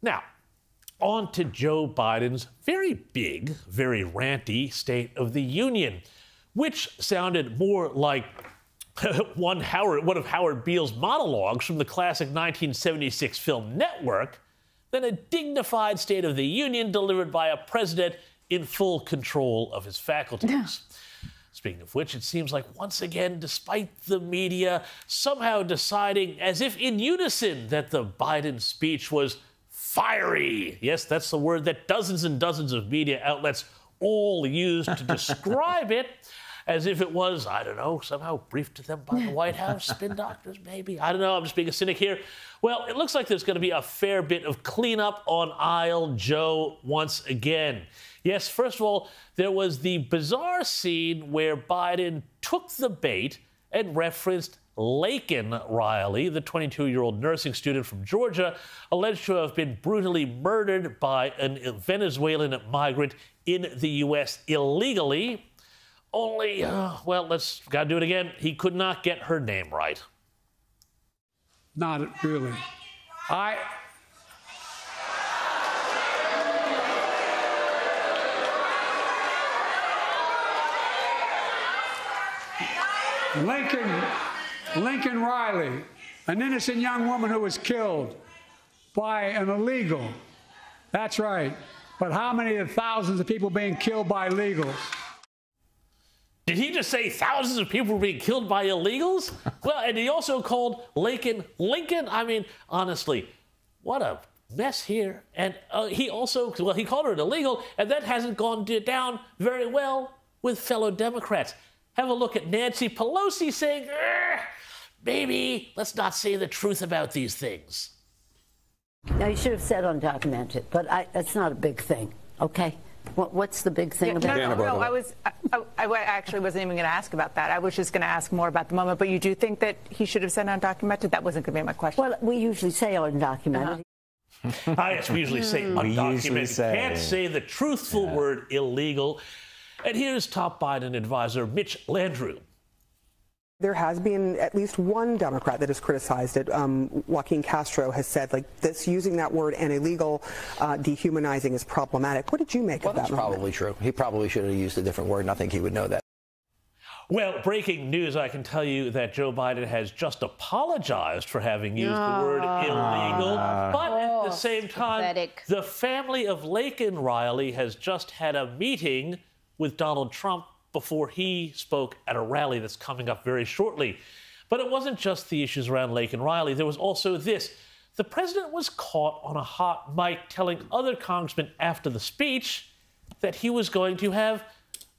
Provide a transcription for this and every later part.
Now, on to Joe Biden's very big, very ranty State of the Union, which sounded more like one of Howard Beale's monologues from the classic 1976 film Network than a dignified State of the Union delivered by a president in full control of his faculties. Speaking of which, it seems like once again, despite the media somehow deciding as if in unison that the Biden speech was fiery. Yes, that's the word that dozens and dozens of media outlets all used to describe it, as if it was, I don't know, somehow briefed to them by the White House, spin doctors, maybe. I don't know, I'm just being a cynic here. Well, it looks like there's going to be a fair bit of cleanup on aisle Joe once again. Yes, first of all, there was the bizarre scene where Biden took the bait and referenced Laken Riley, the 22-year-old nursing student from Georgia, alleged to have been brutally murdered by a Venezuelan migrant in the U.S. illegally. Only, well, gotta do it again. He could not get her name right. Not really. Laken Riley, an innocent young woman who was killed by an illegal. That's right. But how many of thousands of people being killed by illegals? Did he just say thousands of people were being killed by illegals? Well, and he also called Laken Lincoln. I mean, honestly, what a mess here. And he also, well, he called her an illegal, and that hasn't gone down very well with fellow Democrats. Have a look at Nancy Pelosi saying, baby, let's not say the truth about these things. Now, you should have said undocumented, but that's not a big thing, okay? What's the big thing about it? No, I actually wasn't even going to ask about that. I was just going to ask more about the moment. But you do think that he should have said undocumented? That wasn't going to be my question. Well, we usually say undocumented. Yes, we usually say undocumented. Can't say the truthful word illegal. And here's top Biden advisor Mitch Landrieu. There has been at least one Democrat that has criticized it. Joaquin Castro has said, like, this using that word and illegal, dehumanizing is problematic. What did you make of that? Well, that's probably true. He probably should have used a different word, and I think he would know that. Well, breaking news, I can tell you that Joe Biden has just apologized for having used the word illegal. But at the same time, pathetic. The family of Laken Riley has just had a meeting with Donald Trump before he spoke at a rally that's coming up very shortly. But it wasn't just the issues around Laken Riley. There was also this. The president was caught on a hot mic telling other congressmen after the speech that he was going to have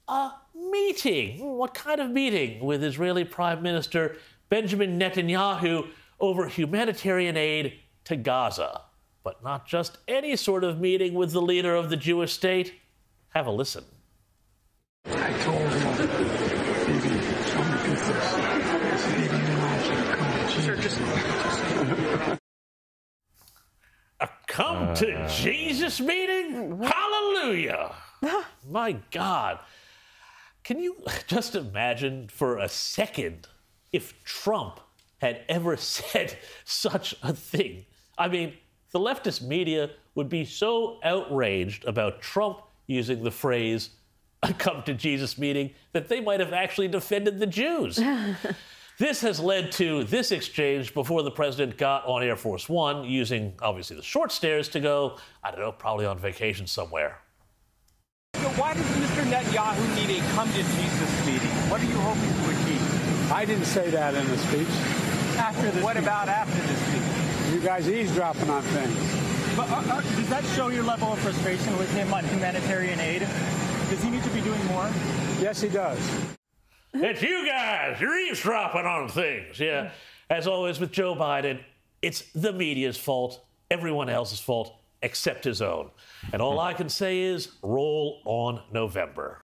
a meeting. What kind of meeting? With Israeli Prime Minister Benjamin Netanyahu over humanitarian aid to Gaza. But not just any sort of meeting with the leader of the Jewish state. Have a listen. I told him, baby, so many people. I said, even A come to Jesus meeting? Hallelujah! My God. Can you just imagine for a second if Trump had ever said such a thing? I mean, the leftist media would be so outraged about Trump using the phrase, a come to Jesus meeting, that they might have actually defended the Jews. This has led to this exchange before the president got on Air Force One, using, obviously, the short stairs to go, I don't know, probably on vacation somewhere. So why does Mr. Netanyahu need a come-to-Jesus meeting? What are you hoping to achieve? I didn't say that in the speech. After the What about after the speech? You guys eavesdropping on things. But does that show your level of frustration with him on humanitarian aid? Does he need to be doing more? Yes, he does. It's you guys. You're eavesdropping on things. Yeah. As always with Joe Biden, it's the media's fault, everyone else's fault, except his own. And all I can say is roll on November.